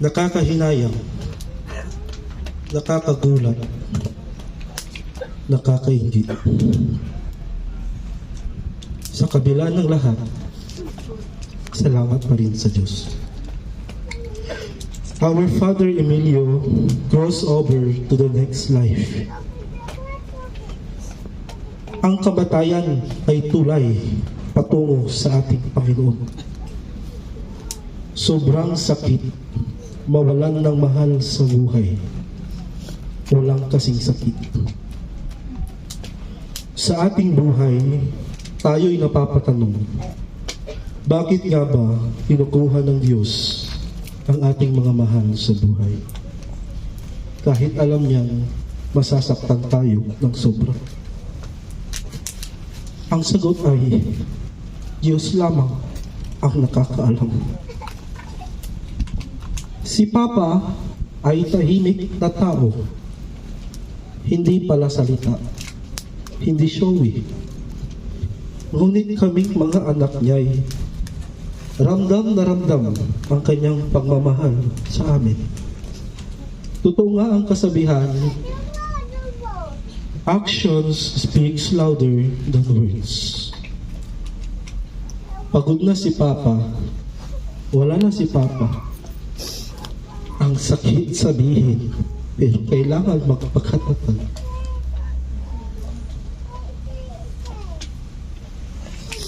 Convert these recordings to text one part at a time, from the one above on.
Nakakahinayang, nakakagulat, nakakaingit. Sa kabila ng lahat, salamat pa rin sa Diyos. Our Father Emilio crossed over to the next life. Ang kamatayan ay tulay patungo sa ating Panginoon. Sobrang sakit, mawalan ng mahal sa buhay. Walang kasing sakit. Sa ating buhay, tayo'y napapatanong, bakit nga ba kinukuha ng Diyos ang ating mga mahal sa buhay? Kahit alam niyang masasaktan tayo ng sobra. Ang sagot ay, Diyos lamang ang nakakaalam. Si Papa ay tahimik na tao. Hindi pala salita. Hindi showy. Ngunit kaming mga anak niya'y ramdam na ramdam ang kanyang pagmamahal sa amin. Totoo nga ang kasabihan, actions speaks louder than words. Pagod na si Papa, wala na si Papa. Ang sakit sabihin, pero kailangan magpakatatag.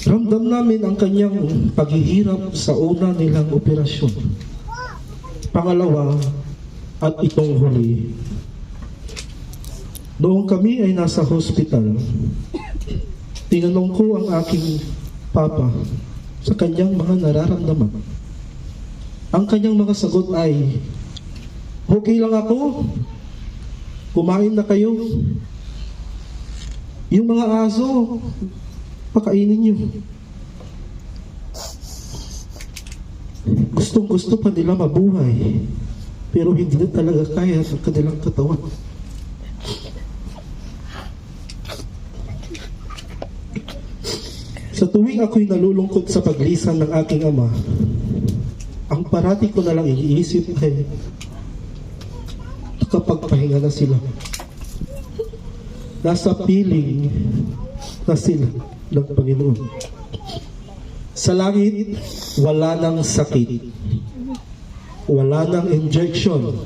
Ramdam namin ang kanyang paghihirap sa una nilang operasyon. Pangalawa, at itong huli, noong kami ay nasa hospital, tinanong ko ang aking Papa sa kanyang mga nararamdaman. Ang kanyang mga sagot ay, okay lang ako, kumain na kayo. Yung mga aso, pakainin nyo. Gustong-gusto pa nila mabuhay, pero hindi na talaga kaya sa kanilang katawan. Sa tuwing ako'y nalulungkot sa paglisan ng aking ama, ang parati ko na lang iniisip ay nakapagpahinga na sila. Nasa piling na sila ng Panginoon. Sa langit, wala nang sakit. Wala nang injection.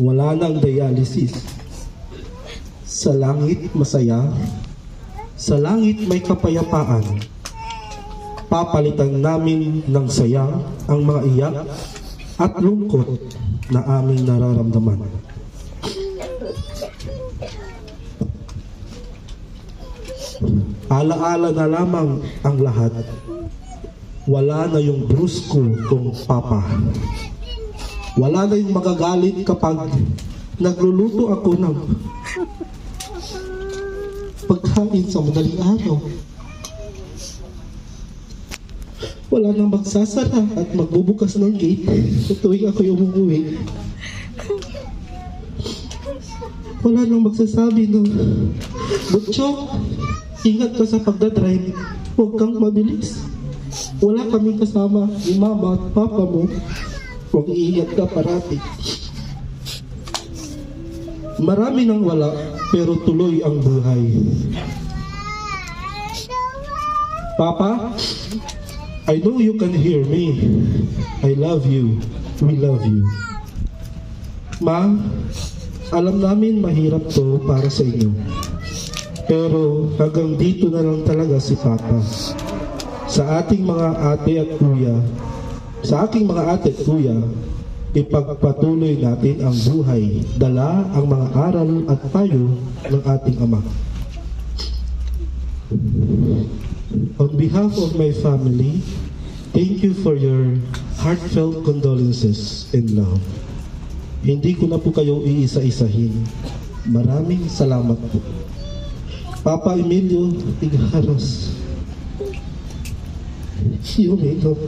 Wala nang dialysis. Sa langit, masaya. Sa langit, may kapayapaan. Papalitan namin ng saya ang mga iyak at lungkot na aming nararamdaman. Alaala na lamang ang lahat. Wala na yung brusko kong Papa. Wala na yung magagalit kapag nagluluto ako ng pagkain sa madaling araw. Wala nang magsasara at magbubukas ng gate sa tuwing ako'y umuwi. Wala nang magsasabi ng, Butchok, ingat ka sa pagdadrive, huwag kang mabilis. Wala kaming kasama ni Mama at Papa mo, huwag iingat ka parati. Marami nang wala, pero tuloy ang buhay. Papa, I know you can hear me. I love you. We love you. Ma, alam namin mahirap to para sa inyo. Pero hanggang dito na lang talaga si Papa. Sa ating mga ate at kuya, sa aking mga ate at kuya, ipagpatuloy natin ang buhay, dala ang mga aral at payo ng ating Ama. On behalf of my family, thank you for your heartfelt condolences and love. Hindi ko na po kayo iisa-isahin. Maraming salamat po. Papa Emilio Tigaros, you may know.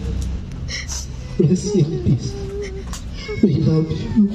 Rest in peace. We love you.